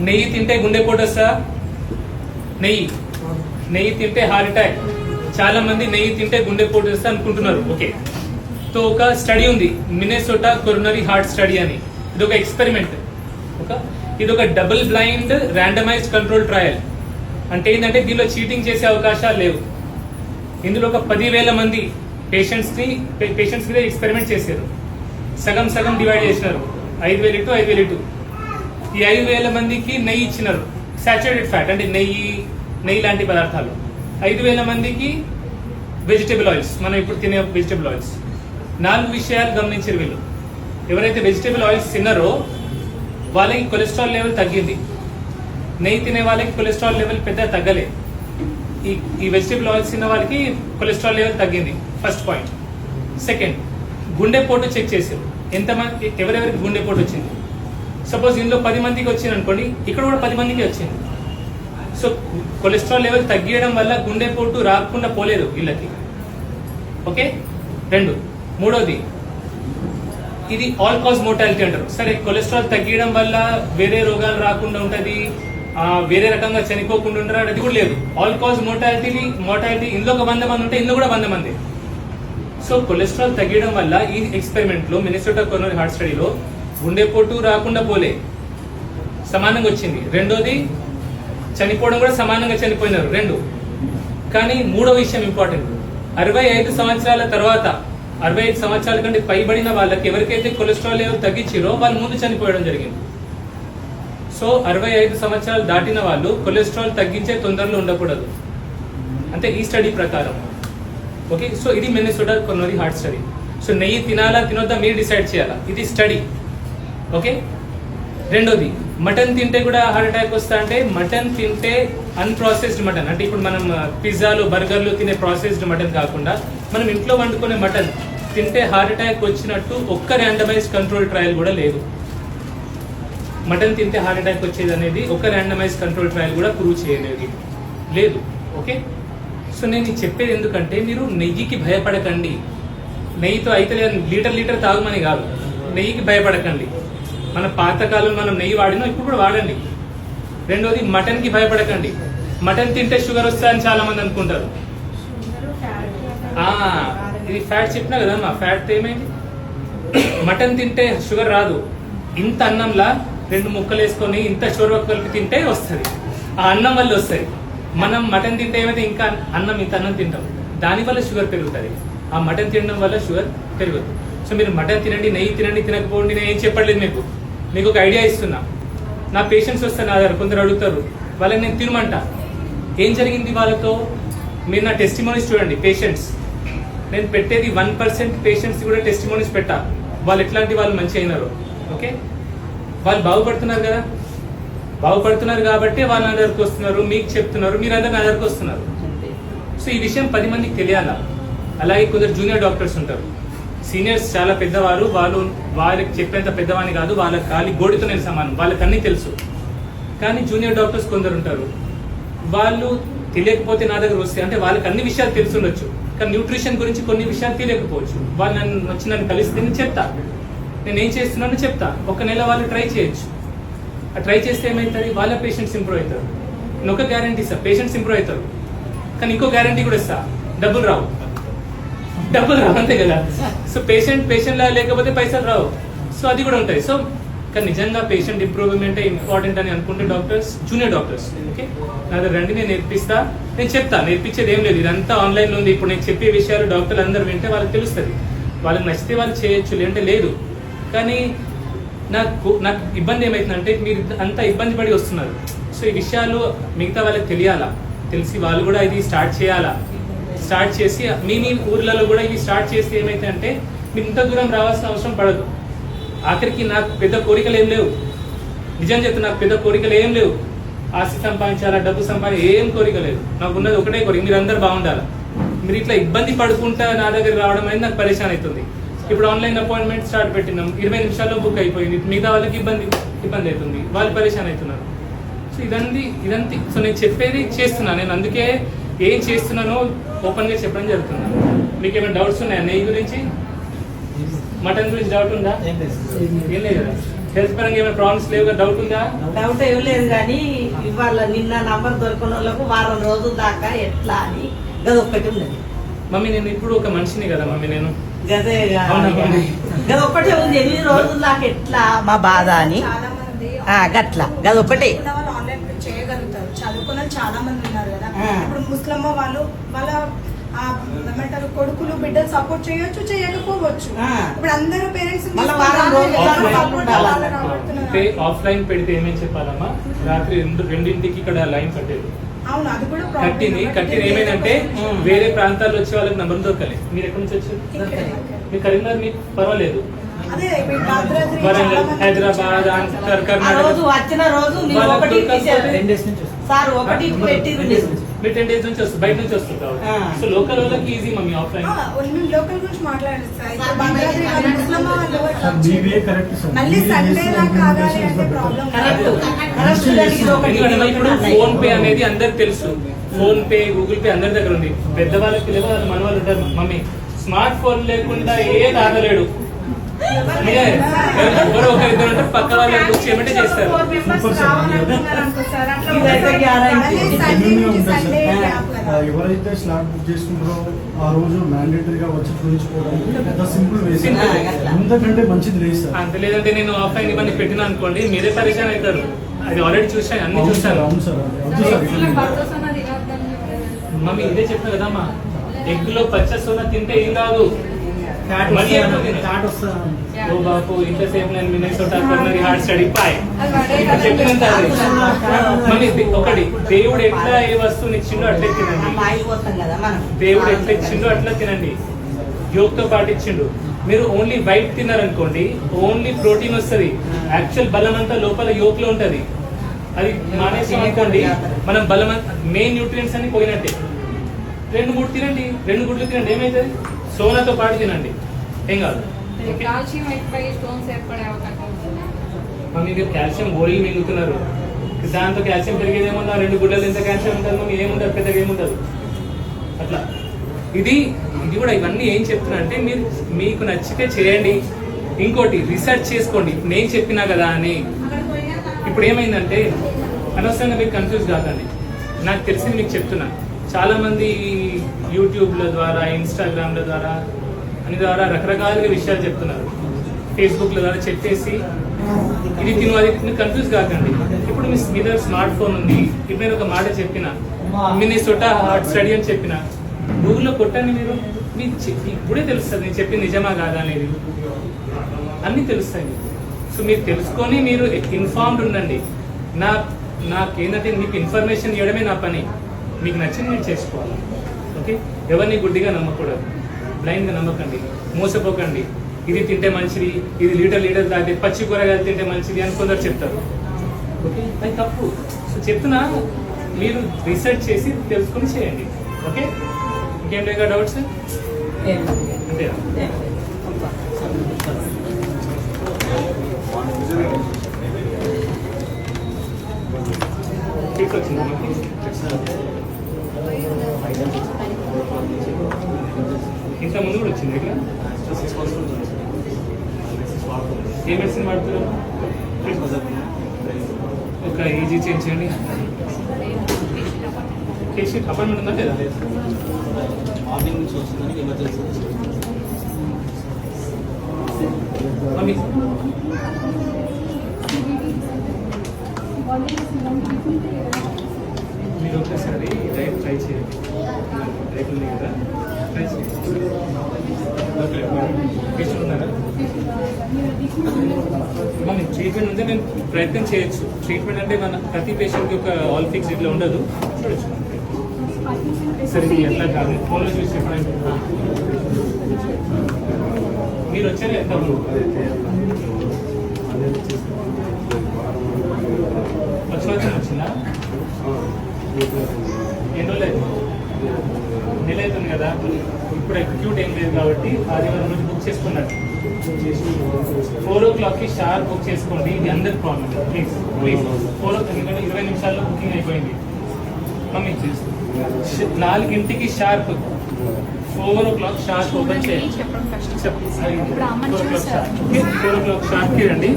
నెయ్యి తింటే గుండెపోటు వస్తా? నెయ్యి తింటే హార్ట్ అటాక్. చాలా మంది నెయ్యి తింటే గుండెపోటు వస్తా అనుకుంటున్నారు. ఓకే, సో ఒక స్టడీ ఉంది, మినెసోటా కొరోనరీ హార్ట్ స్టడీ అని. ఇది ఒక ఎక్స్పెరిమెంట్. ఇది ఒక double blind randomised control trial. అంటే ఏంటంటే దీనిలో చీటింగ్ చేసే అవకాశాలు లేవు. ఇందులో ఒక 10,000 మంది పేషెంట్స్ మీద ఎక్స్పెరిమెంట్ చేశారు. సగం డివైడ్ చేసినారు, 5,000 ఇటు 5,000 ఇటు. ఈ 5,000 మందికి నెయ్యి ఇచ్చినారు, సాచురేటెడ్ ఫ్యాట్ అంటే నెయ్యి లాంటి పదార్థాలు. 5,000 మందికి వెజిటేబుల్ ఆయిల్స్, మనం ఇప్పుడు తినే వెజిటేబుల్ ఆయిల్స్. 4 విషయాలు గమనించారు వీళ్ళు. ఎవరైతే వెజిటేబుల్ ఆయిల్స్ తిన్నారో వాళ్ళకి కొలెస్ట్రాల్ లెవెల్ తగ్గింది. నెయ్యి తినే వాళ్ళకి కొలెస్ట్రాల్ లెవెల్ పెద్ద తగ్గలే. ఈ వెజిటేబుల్ ఆయిల్స్ తిన్న వాళ్ళకి కొలెస్ట్రాల్ లెవెల్ తగ్గింది. First point. సెకండ్, గుండెపోటు చెక్ చేశారు. ఎంతమంది ఎవరెవరికి గుండెపోటు వచ్చింది. సపోజ్ ఇందులో 10 మందికి వచ్చింది అనుకోండి, ఇక్కడ కూడా 10 మందికి వచ్చింది. సో కొలెస్ట్రాల్ లెవెల్ తగ్గియడం వల్ల గుండెపోటు రాకుండా పోలేదు వీళ్ళకి. ఓకే, మూడోది, ఇది ఆల్ కాజ్ మోర్టాలిటీ అంటారు. సరే, కొలెస్ట్రాల్ తగ్గియడం వల్ల వేరే రోగాలు రాకుండా ఉంటది, వేరే రకంగా చనిపోకుండా ఉంటారు, అది కూడా లేదు. ఆల్ కాజ్ మోర్టాలిటీ ఇందులో ఒక 100 మంది ఉంటే ఇందులో కూడా 100 మంది. సో కొలెస్ట్రాల్ తగ్గడం వల్ల ఈ ఎక్స్పెరిమెంట్ లో, మినెసోటా కొరోనరీ హార్ట్ స్టడీలో గుండెపోటు రాకుండా పోలే, సమానంగా వచ్చింది. రెండోది, చనిపోవడం కూడా సమానంగా చనిపోయినారు. కానీ మూడో విషయం ఇంపార్టెంట్, 65 సంవత్సరాల తర్వాత, 65 సంవత్సరాల కంటే పైబడిన వాళ్ళకి ఎవరికైతే కొలెస్ట్రాల్ లెవెల్ తగ్గించారో వాళ్ళు ముందు చనిపోవడం జరిగింది. సో 65 సంవత్సరాలు దాటిన వాళ్ళు కొలెస్ట్రాల్ తగ్గించే తొందరలో ఉండకూడదు, అంటే ఈ స్టడీ ప్రకారం. ఓకే, సో ఇది మినెసోటా కొరోనరీ హార్ట్ స్టడీ. సో నెయ్యి తినాలా తినొద్దా మీరు డిసైడ్ చేయాలా, ఇది స్టడీ. ఓకే, రెండోది, మటన్ తింటే కూడా హార్ట్ అటాక్ వస్తా అంటే, మటన్ తింటే అన్ప్రాసెస్డ్ మటన్, అంటే ఇప్పుడు మనం పిజ్జాలు బర్గర్లు తినే ప్రాసెస్డ్ మటన్ కాకుండా మనం ఇంట్లో వండుకునే మటన్ తింటే హార్ట్ అటాక్ వచ్చినట్టు ఒక్క ర్యాండమైజ్డ్ కంట్రోల్ ట్రయల్ కూడా లేదు. మటన్ తింటే హార్ట్ అటాక్ వచ్చేది అనేది ఒక ర్యాండమైజ్డ్ కంట్రోల్ ట్రయల్ కూడా ప్రూవ్ చేయలేదు, లేదు. ఓకే, సో నేను చెప్పేది ఎందుకంటే మీరు నెయ్యికి భయపడకండి. నెయ్యితో అయితే లీటర్ తాగమని కాదు, నెయ్యికి భయపడకండి. మన పాతకాలం మనం నెయ్యి వాడినా ఇప్పుడు కూడా వాడండి. రెండోది, మటన్ కి భయపడకండి. మటన్ తింటే షుగర్ వస్తా అని చాలా మంది అనుకుంటారు. ఇది ఫ్యాట్ చెప్పినా కదా మా ఫ్యాట్ ఏమైంది, మటన్ తింటే షుగర్ రాదు. ఇంత అన్నంలా 2 ముక్కలు వేసుకొని ఇంత షోర్వ కలిపి తింటే వస్తుంది, ఆ అన్నం వల్ల వస్తుంది. మనం మటన్ తింటే ఏమైతే ఇంకా ఇంత అన్నం తింటాం, దానివల్ల షుగర్ పెరుగుతుంది. ఆ మటన్ తినడం వల్ల షుగర్ పెరుగుతుంది. సో మీరు మటన్ తినండి, నెయ్యి తినండి, తినకపోండి, నేను ఏం చెప్పట్లేదు మీకు ఒక ఐడియా ఇస్తున్నా. నా పేషెంట్స్ వస్తే నా దగ్గర కొందరు అడుగుతారు, వాళ్ళని నేను తినమంటా. ఏం జరిగింది వాళ్ళతో, మీరు నా టెస్టిమోనీస్ చూడండి. పేషెంట్స్ నేను పెట్టేది 1% పేషెంట్స్ కూడా టెస్టిమోనీస్ పెట్టా, వాళ్ళు ఎట్లాంటి వాళ్ళు మంచి అయినారు. ఓకే, వాళ్ళు బాగుపడుతున్నారు కదా, బాగుపడుతున్నారు కాబట్టి వాళ్ళు నా దగ్గరకు వస్తున్నారు, మీకు చెప్తున్నారు, మీరు అందరు నా దగ్గరకు వస్తున్నారు. సో ఈ విషయం 10 మందికి తెలియాలా. అలాగే కొందరు జూనియర్ డాక్టర్స్ ఉంటారు, సీనియర్స్ చాలా పెద్దవారు, వాళ్ళకి చెప్పేంత పెద్దవాని కాదు, వాళ్ళ ఖాళీ గోడితో నేను సమానం, వాళ్ళకి అన్నీ తెలుసు. కానీ జూనియర్ డాక్టర్స్ కొందరు ఉంటారు, వాళ్ళు తెలియకపోతే నా దగ్గర వస్తే, అంటే వాళ్ళకి అన్ని విషయాలు తెలుసుండొచ్చు కానీ న్యూట్రిషన్ గురించి కొన్ని విషయాలు తెలియకపోవచ్చు. వాళ్ళు నన్ను కలిస్తే నేను చెప్తా, నేను ఏం చేస్తున్నానో చెప్తా. 1 నెల వాళ్ళు ట్రై చేయొచ్చు. ఆ ట్రై చేస్తే ఏమవుతుంది, వాళ్ళ పేషెంట్స్ ఇంప్రూవ్ అవుతారు. నేను ఒక గ్యారంటీ ఇస్తా, పేషెంట్స్ ఇంప్రూవ్ అవుతారు. కానీ ఇంకో గ్యారంటీ కూడా ఇస్తా, డబ్బులు రావు, అంతే కదా. సో పేషెంట్ లా లేకపోతే పైసలు రావు. సో అది కూడా ఉంటాయి. సో కానీ నిజంగా పేషెంట్ ఇంప్రూవ్మెంట్ ఇంపార్టెంట్ అని అనుకుంటే డాక్టర్స్, జూనియర్ డాక్టర్స్, ఓకే, నా దగ్గర రండి, నేను నేర్పిస్తా. నేను చెప్తా, నేర్పించేది ఏం లేదు, ఇదంతా ఆన్లైన్లో ఉంది. ఇప్పుడు నేను చెప్పే విషయాలు డాక్టర్లు అందరూ వింటే వాళ్ళకి తెలుస్తుంది. వాళ్ళకి నచ్చితే వాళ్ళు చేయొచ్చు, లేదంటే లేదు. కానీ నాకు ఇబ్బంది ఏమవుతుందంటే, మీరు అంతా ఇబ్బంది పడి వస్తున్నారు. సో ఈ విషయాలు మిగతా వాళ్ళకి తెలియాలా, తెలిసి వాళ్ళు కూడా ఇది స్టార్ట్ చేయాలా. స్టార్ట్ చేసి మీ ఊర్లలో కూడా ఇవి స్టార్ట్ చేస్తే ఏమైతే అంటే మీరు ఇంత దూరం రావాల్సిన అవసరం పడదు. ఆఖరికి నాకు పెద్ద కోరికలు ఏం లేవు, నిజం చెప్తే నాకు పెద్ద కోరికలు ఏం లేవు. ఆస్తి సంపాదించాలా, డబ్బు ఏం కోరిక లేదు. నాకు ఉన్నది ఒకటే కోరిక, మీరు అందరు బాగుండాలి. మీరు ఇట్లా ఇబ్బంది పడుకుంటా నా దగ్గర రావడం అనేది నాకు పరేషాన్ అవుతుంది. ఇప్పుడు ఆన్లైన్ అపాయింట్మెంట్ స్టార్ట్ పెట్టినాం, 20 నిమిషాల్లో బుక్ అయిపోయింది. మిగతా వాళ్ళకి ఇబ్బంది అవుతుంది, వాళ్ళు పరేషాన్ అవుతున్నారు. సో ఇదంతా సో నేను చెప్పేది చేస్తున్నా. నేను అందుకే ఏం చేస్తున్నానో ఓపెన్ గా చెప్పడం జరుగుతున్నాను. మీకు ఏమైనా డౌట్స్ ఉన్నాయా నెయ్యి గురించి, మటన్ గురించి డౌట్ ఉందా? ఏం లేదు కదా. హెల్త్ పరంగా ఏమైనా ప్రాబ్లమ్స్ లేవు, డౌట్ ఉందా? డౌట్ ఏం లేదు కానీ ఇవాళ నిన్న నంబర్ దొరికిన వాళ్ళకు వారం రోజుల దాకా ఎట్లా అని గదొక్కటి ఉన్నది. మమ్మీ నేను ఇప్పుడు ఒక మనిషిని కదా మమ్మీ, నేను గదే అవునా మమ్మీ? గదొక్కటే ఉంది, 8 రోజుల దాకా ఎట్లా మా బాధ అని. చాలా మంది గట్ల గదొక్కటే చదువుకున్న వాళ్ళు ఆన్లైన్ చేయగలుగుతారు, చదువుకున్న వాళ్ళు చాలా మంది ఉన్నారు కదా. ఆ. ఇప్పుడు ముస్లిం వాళ్ళ ఏమంటారు కొడుకులు బిడ్డలు సపోర్ట్ చేయొచ్చు, చేయకపోవచ్చు. ఆ. ఇప్పుడు అందరూ పేరెంట్స్ మళ్ళా వారం రోజులు ఆఫ్లైన్ పెడితే ఏమేమి చెప్పాలమ్మా? రాత్రి 2ంటికి ఇక్కడ లైన్ కట్టేది, అవును, అది కూడా కట్టింది ఏమైందంటే వేరే ప్రాంతాల్లో వచ్చే వాళ్ళకి నంబర్ దొరకలే. మీరు ఎక్కడి నుంచి వచ్చారు? మీ కరీంనగర్, మీకు పర్వాలేదు. అదే ఇప్పుడు భద్రాద్రి వరంగల్, చాలా మంది హైదరాబాద్, ఆంధ్ర, ఆ కర్ణాటక రోజు వచ్చిన రోజు మీరు వాళ్ళకి ఒకటి దొరకకపోతే 10 days నుంచి సార్ ఒకటి పెట్టిరు మీరు. మీరు 10 days నుంచి వస్తుంది, బయట నుంచి వస్తుంది ఆ. సో లోకల్ వాళ్ళకి ఈజీ మమ్మీ ఆఫ్లైన్. లోకల్ గురించి మాట్లాడేస్తారు. ఇప్పుడు భద్రాద్రి వాళ్ళు ముస్లిం వాళ్ళు అట్లా BBA కరెక్ట్ సార్. మళ్ళీ సండే దాకా ఆగాలి అంటే ప్రాబ్లం. కరెక్ట్ దానికి ఇది ఒకటి. ఎందుకంటే ఇప్పుడు ఫోన్ పే అనేది అందరికి తెలుసు, ఫోన్ పే, గూగుల్ పే అందరి దగ్గర ఉంది. పెద్దవాళ్ళకి తెలియదు, వాళ్ళు మన వాళ్ళు ఉంటారు. మమ్మీ స్మార్ట్ ఫోన్ లేకుండా ఏ తాగలేడు. ఎవరో ఒక ఇద్దరు ఉంటే పక్క వాళ్ళు బుక్ చేయమంటే చేస్తారు. ఇదైతే గ్యారెంటీ. ఎవరైతే స్లాట్ బుక్ చేసుకుంటారో ఆ రోజు మ్యాండేటరీగా వచ్చి చూపించుకోవడానికి పెద్ద సింపుల్ వేసి ఎందుకంటే మంచిది లేదు సార్. అంత లేదంటే నేను ఆఫ్లైన్ ఇవన్నీ పెట్టినా అనుకోండి, మీరే పరిచయం అవుతారు. అది ఆల్రెడీ చూసాను, అన్ని చూస్తాను. అవును సార్, వద్దు సార్. మమ్మీ ఇదే చెప్పిన కదమ్మా, ఎగ్ లో పచ్చ సోనా తింటే ఏం కాదు. మళ్ళీ ఎప్పుడు తినే? ఓ బాపు ఇంతసేపు నేను మిన్నెసోటా కొర్నరీ హార్ట్ స్టడీ పాయ్ చెప్పినంత అది. మమ్మీ ఒకటి, దేవుడు ఎట్లా ఏ వస్తువుని ఇచ్చిండో అట్లే తినండి. మాయిపోతాం కదా మనం. దేవుడు ఎట్లా ఇచ్చిండో అట్లా తినండి. యోగ్ తో పాటు ఇచ్చిండు. మీరు ఓన్లీ వైట్ తిన్నారనుకోండి, ఓన్లీ ప్రోటీన్ వస్తుంది. యాక్చువల్ బలం అంతా లోపల యోగ్ లో ఉంటది. అది మానేసాం అనుకోండి, మనం బలం మెయిన్ న్యూట్రియంట్స్ అన్ని పోయినట్టే. 2-3 తినండి, 2 గుడ్లు తినండి, ఏమైతుంది? సోనాతో పాటు తినండి, ఏం కాదు. కాల్షియం ఎక్కువై స్టోన్స్ ఏర్పడే అవకాశం ఉంటుంది. మమ్మీ మీరు కాల్షియం గోళీలు మింగుతున్నారు, దాంతో కాల్షియం పెరిగేది ఏముంది? 2 గుడ్డలు ఎంత కాల్షియం ఉంటుంది? మమ్మీ ఏముంటుంది, పెద్దగా ఏముండదు. అట్లా ఇది కూడా ఇవన్నీ ఏం చెప్తున్నా అంటే, మీరు మీకు నచ్చితే చేయండి. ఇంకోటి రీసెర్చ్ చేసుకోండి. నేను చెప్పినా కదా అని. ఇప్పుడు ఏమైందంటే అనవసరంగా మీరు కన్ఫ్యూజ్ కాకండి. నాకు తెలిసింది మీకు చెప్తున్నా. చాలా మంది యూట్యూబ్ల ద్వారా, ఇన్స్టాగ్రామ్ల ద్వారా రకరకాలుగా విషయాలు చెప్తున్నారు. ఫేస్బుక్ల ద్వారా చెప్పేసి ఇది తిను అది తిను, కన్ఫ్యూజ్ కాకండి. ఇప్పుడు మీ దగ్గర స్మార్ట్ ఫోన్ ఉంది. ఇప్పుడు నేను ఒక మాట చెప్పిన, మిన్నెసోటా హార్ట్ స్టడీ అని చెప్పిన, గూగుల్లో కొట్టండి. మీరు మీకు ఇప్పుడే తెలుస్తుంది నేను చెప్పింది నిజమా కాదా అనేది. అన్నీ తెలుస్తాయి. సో మీరు తెలుసుకొని మీరు ఇన్ఫార్మ్డ్ ఉండండి. నాకేంటంటే మీకు ఇన్ఫర్మేషన్ ఇవ్వడమే నా పని. మీకు నచ్చింది మీరు చేసుకోవాలి. ఓకే, ఎవరిని గుడ్డిగా నమ్మకూడదు, బ్లైండ్గా నమ్మకండి, మోసపోకండి. ఇది తింటే మంచిది, ఇది లీటర్ తాగితే, పచ్చి కూరగాయలు తింటే మంచిది అని కొందరు చెప్తారు. ఓకే, అది తప్పు. సో చెప్తున్నా, మీరు రీసెర్చ్ చేసి తెలుసుకొని చేయండి. ఓకే, ఇంకేం లేక డౌట్స్? అంతేనా? తీసుకొచ్చిందా? ఇంత ముందు కూడా వచ్చింది ఇక్కడ. ఏ మెడిసిన్ వాడుతున్నారు? ఒక ఈజీ చేంజ్ చేయండి. కేసీ అపాయింట్మెంట్ ఉందా లేదా? మార్నింగ్ నుంచి వస్తుందని ఎమర్జెన్సీ మమ్మీ మీరు ఒకసారి డైట్ ట్రై చేయండి. డైట్ ఉంది కదా, ట్రై చేయండి. ఉన్నారా మమ్మీ? ట్రీట్మెంట్ ఉంటే మేము ప్రయత్నం చేయొచ్చు. ట్రీట్మెంట్ అంటే మన ప్రతి పేషెంట్కి ఒక ఆల్ ఫిక్స్ ఇట్లా ఉండదు, చూడొచ్చు. సరే ఎట్లా కాదు, ఫోన్లో చూసి చెప్పడానికి. మీరు వచ్చారు ఎంత వచ్చిందా? ఎన్ని రోజులు అవుతుంది? నెల అవుతుంది కదా. ఇప్పుడు ఎగ్జిక్యూట్ ఏం లేదు కాబట్టి ఆదివారం రోజు బుక్ చేసుకున్నట్టు. 4 o'clockకి షార్ప్ బుక్ చేసుకోండి. ఇది అందరి ప్రాబ్లం. ప్లీజ్ 4 o'clock, ఎందుకంటే 20 నిమిషాల్లో బుకింగ్ అయిపోయింది. Mummy 4 sharp, 4 o'clock sharp open చేయండి. 4 o'clock షార్ప్కి రండి.